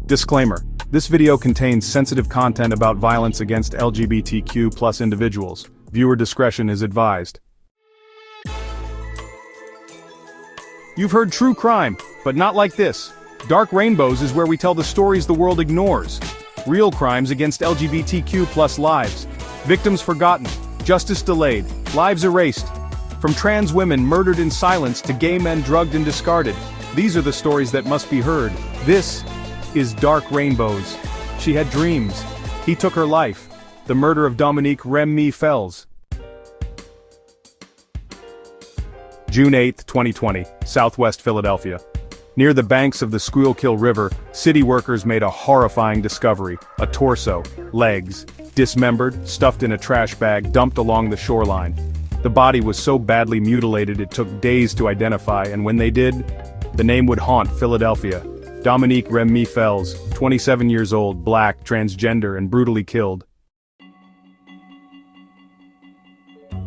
Disclaimer: this video contains sensitive content about violence against LGBTQ+ individuals. Viewer discretion is advised. You've heard true crime, but not like this. Dark Rainbows is where we tell the stories the world ignores. Real crimes against LGBTQ+ lives. Victims forgotten, justice delayed, lives erased. From trans women murdered in silence to gay men drugged and discarded. These are the stories that must be heard. This is Dark Rainbows. She had dreams. He took her life. The murder of Dominique Rem'mie Fells. June 8, 2020, Southwest Philadelphia. Near the banks of the Schuylkill River, city workers made a horrifying discovery: a torso, legs, dismembered, stuffed in a trash bag, dumped along the shoreline. The body was so badly mutilated it took days to identify, and when they did, the name would haunt Philadelphia. Dominique Rem'mie Fells, 27 years old, black, transgender, and brutally killed.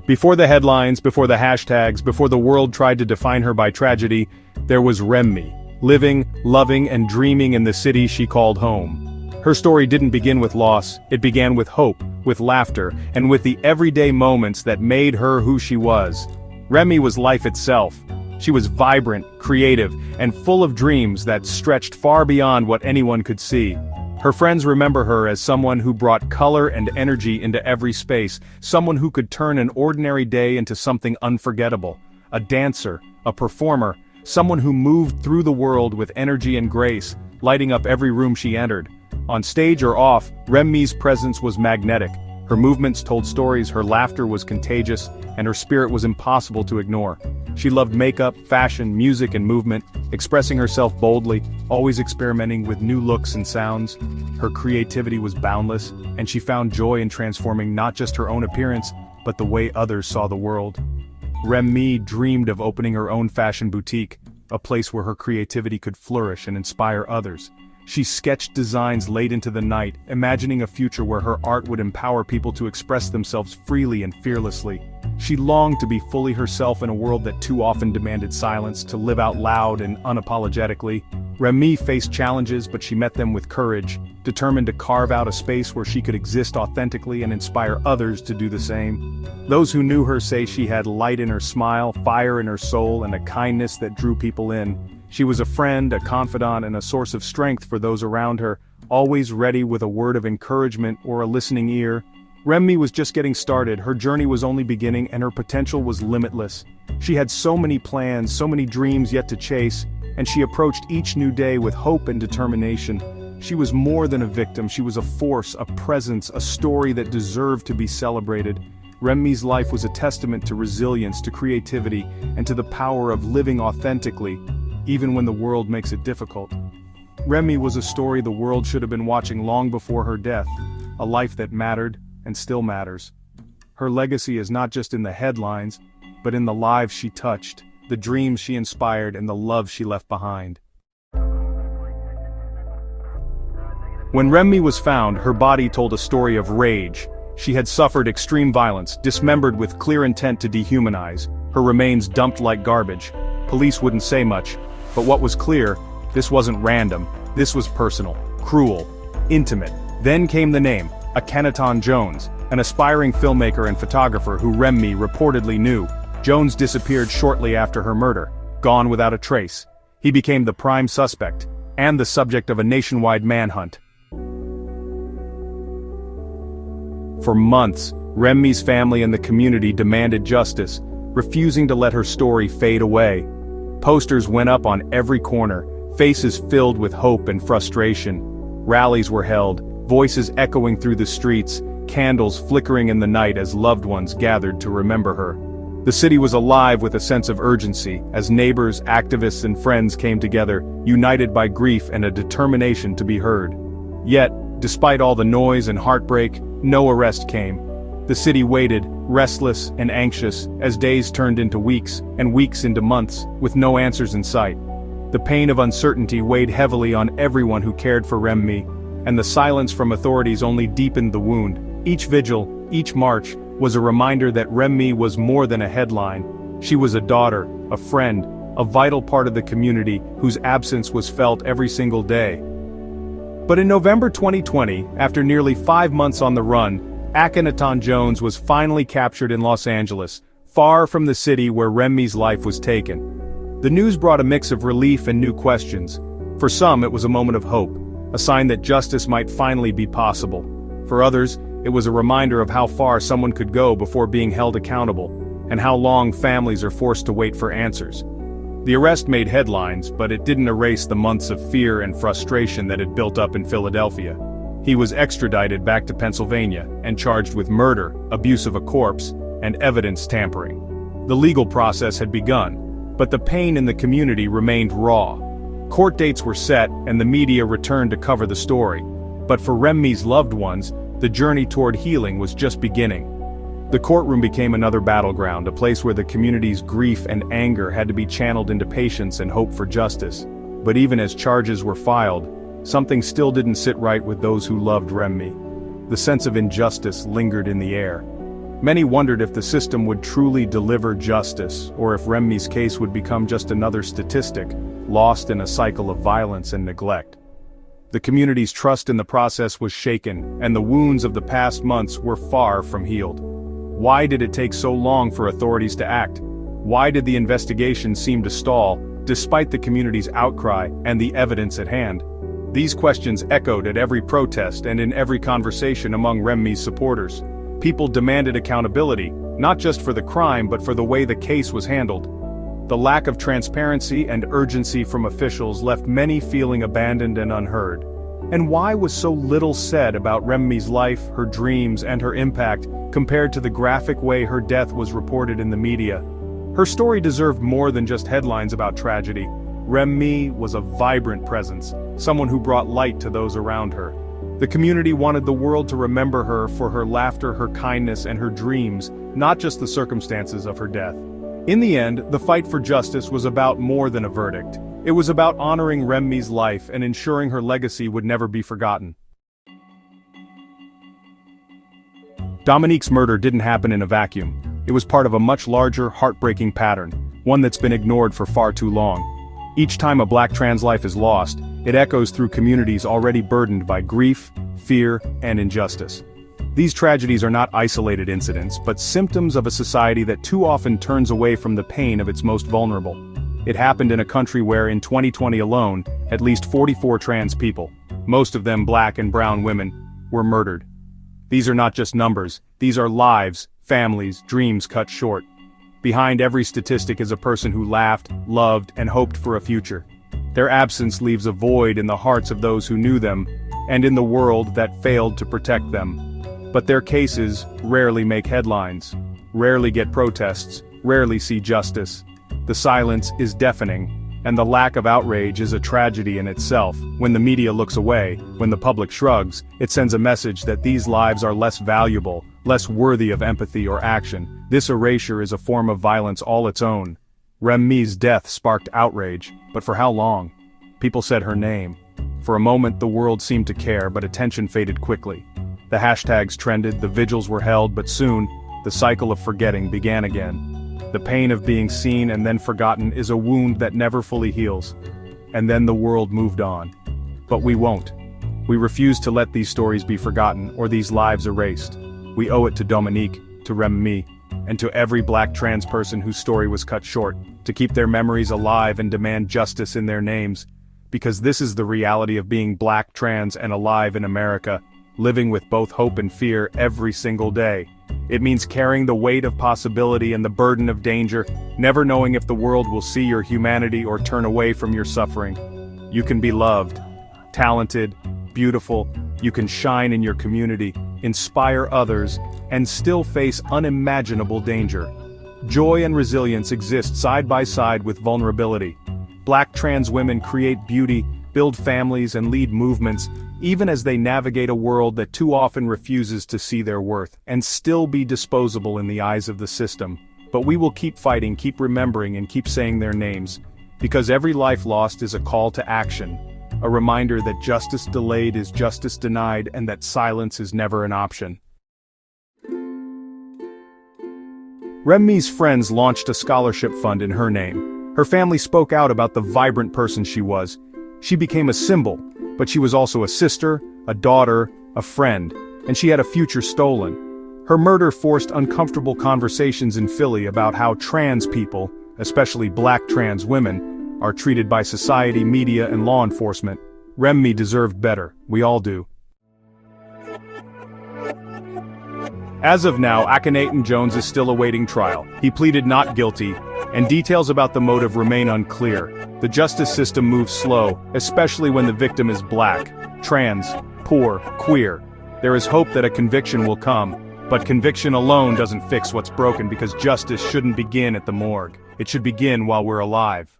Before the headlines, before the hashtags, before the world tried to define her by tragedy, there was Rem'mie, living, loving, and dreaming in the city she called home. Her story didn't begin with loss, it began with hope, with laughter, and with the everyday moments that made her who she was. Rem'mie was life itself. She was vibrant, creative, and full of dreams that stretched far beyond what anyone could see. Her friends remember her as someone who brought color and energy into every space, someone who could turn an ordinary day into something unforgettable. A dancer, a performer, someone who moved through the world with energy and grace, lighting up every room she entered. On stage or off, Rem'mie's presence was magnetic. Her movements told stories, her laughter was contagious, and her spirit was impossible to ignore. She loved makeup, fashion, music, and movement, expressing herself boldly, always experimenting with new looks and sounds. Her creativity was boundless, and she found joy in transforming not just her own appearance, but the way others saw the world. Rem'mie dreamed of opening her own fashion boutique, a place where her creativity could flourish and inspire others. She sketched designs late into the night, imagining a future where her art would empower people to express themselves freely and fearlessly. She longed to be fully herself in a world that too often demanded silence, to live out loud and unapologetically. Rem'mie faced challenges, but she met them with courage, determined to carve out a space where she could exist authentically and inspire others to do the same. Those who knew her say she had light in her smile, fire in her soul, and a kindness that drew people in. She was a friend, a confidant, and a source of strength for those around her, always ready with a word of encouragement or a listening ear. Rem'mie was just getting started, her journey was only beginning, and her potential was limitless. She had so many plans, so many dreams yet to chase, and she approached each new day with hope and determination. She was more than a victim, she was a force, a presence, a story that deserved to be celebrated. Rem'mie's life was a testament to resilience, to creativity, and to the power of living authentically, even when the world makes it difficult. Rem'mie was a story the world should have been watching long before her death, a life that mattered and still matters. Her legacy is not just in the headlines, but in the lives she touched, the dreams she inspired, and the love she left behind. When Rem'mie was found, her body told a story of rage. She had suffered extreme violence, dismembered with clear intent to dehumanize, her remains dumped like garbage. Police wouldn't say much, but what was clear, this wasn't random, this was personal, cruel, intimate. Then came the name, Akhenaton Jones, an aspiring filmmaker and photographer who Rem'mie reportedly knew. Jones disappeared shortly after her murder, gone without a trace. He became the prime suspect, and the subject of a nationwide manhunt. For months, Rem'mie's family and the community demanded justice, refusing to let her story fade away. Posters went up on every corner, faces filled with hope and frustration. Rallies were held, voices echoing through the streets, candles flickering in the night as loved ones gathered to remember her. The city was alive with a sense of urgency, as neighbors, activists, and friends came together, united by grief and a determination to be heard. Yet, despite all the noise and heartbreak, no arrest came. The city waited, restless and anxious, as days turned into weeks, and weeks into months, with no answers in sight. The pain of uncertainty weighed heavily on everyone who cared for Rem'mie, and the silence from authorities only deepened the wound. Each vigil, each march, was a reminder that Rem'mie was more than a headline. She was a daughter, a friend, a vital part of the community whose absence was felt every single day. But in November 2020, after nearly 5 months on the run, Akhenaton Jones was finally captured in Los Angeles, far from the city where Rem'mie's life was taken. The news brought a mix of relief and new questions. For some, it was a moment of hope, a sign that justice might finally be possible. For others, it was a reminder of how far someone could go before being held accountable, and how long families are forced to wait for answers. The arrest made headlines, but it didn't erase the months of fear and frustration that had built up in Philadelphia. He was extradited back to Pennsylvania and charged with murder, abuse of a corpse, and evidence tampering. The legal process had begun, but the pain in the community remained raw. Court dates were set and the media returned to cover the story. But for Rem'mie's loved ones, the journey toward healing was just beginning. The courtroom became another battleground, a place where the community's grief and anger had to be channeled into patience and hope for justice. But even as charges were filed, something still didn't sit right with those who loved Rem'mie. The sense of injustice lingered in the air. Many wondered if the system would truly deliver justice, or if Rem'mie's case would become just another statistic, lost in a cycle of violence and neglect. The community's trust in the process was shaken, and the wounds of the past months were far from healed. Why did it take so long for authorities to act? Why did the investigation seem to stall, despite the community's outcry and the evidence at hand? These questions echoed at every protest and in every conversation among Rem'mie's supporters. People demanded accountability, not just for the crime but for the way the case was handled. The lack of transparency and urgency from officials left many feeling abandoned and unheard. And why was so little said about Rem'mie's life, her dreams, and her impact, compared to the graphic way her death was reported in the media? Her story deserved more than just headlines about tragedy. Rem'mie was a vibrant presence, someone who brought light to those around her. The community wanted the world to remember her for her laughter, her kindness, and her dreams, not just the circumstances of her death. In the end, the fight for justice was about more than a verdict. It was about honoring Rem'mie's life and ensuring her legacy would never be forgotten. Dominique's murder didn't happen in a vacuum. It was part of a much larger, heartbreaking pattern, one that's been ignored for far too long. Each time a Black trans life is lost, it echoes through communities already burdened by grief, fear, and injustice. These tragedies are not isolated incidents, but symptoms of a society that too often turns away from the pain of its most vulnerable. It happened in a country where, in 2020 alone, at least 44 trans people, most of them Black and brown women, were murdered. These are not just numbers, these are lives, families, dreams cut short. Behind every statistic is a person who laughed, loved, and hoped for a future. Their absence leaves a void in the hearts of those who knew them, and in the world that failed to protect them. But their cases rarely make headlines, rarely get protests, rarely see justice. The silence is deafening, and the lack of outrage is a tragedy in itself. When the media looks away, when the public shrugs, it sends a message that these lives are less valuable, less worthy of empathy or action. This erasure is a form of violence all its own. Rem'mie's death sparked outrage, but for how long? People said her name. For a moment the world seemed to care, but attention faded quickly. The hashtags trended, the vigils were held, but soon, the cycle of forgetting began again. The pain of being seen and then forgotten is a wound that never fully heals. And then the world moved on. But we won't. We refuse to let these stories be forgotten or these lives erased. We owe it to Dominique, to Rem'mie, and to every Black trans person whose story was cut short, to keep their memories alive and demand justice in their names. Because this is the reality of being Black, trans, and alive in America, living with both hope and fear every single day. It means carrying the weight of possibility and the burden of danger, never knowing if the world will see your humanity or turn away from your suffering. You can be loved, talented, beautiful, you can shine in your community, inspire others, and still face unimaginable danger. Joy and resilience exist side by side with vulnerability. Black trans women create beauty, build families, and lead movements, even as they navigate a world that too often refuses to see their worth, and still be disposable in the eyes of the system. But we will keep fighting, keep remembering, and keep saying their names. Because every life lost is a call to action. A reminder that justice delayed is justice denied, and that silence is never an option. Rem'mie's friends launched a scholarship fund in her name. Her family spoke out about the vibrant person she was. She became a symbol, But she was also a sister, a daughter, a friend, and she had a future stolen. Her murder forced uncomfortable conversations in Philly about how trans people, especially black trans women, are treated by society, media, and law enforcement. Rem'mie deserved better. We all do. As of now, Akhenaton Jones is still awaiting trial. He pleaded not guilty, and details about the motive remain unclear. The justice system moves slow, especially when the victim is black, trans, poor, queer. There is hope that a conviction will come, but conviction alone doesn't fix what's broken because justice shouldn't begin at the morgue. It should begin while we're alive.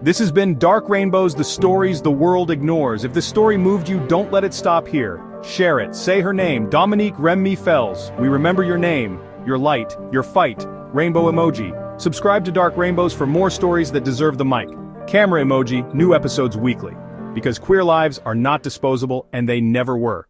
This has been Dark Rainbows, the stories the world ignores. If this story moved you, don't let it stop here. Share it. Say her name, Dominique Rem'mie Fells. We remember your name, your light, your fight. Rainbow emoji. Subscribe to Dark Rainbows for more stories that deserve the mic. Camera emoji, new episodes weekly. Because queer lives are not disposable and they never were.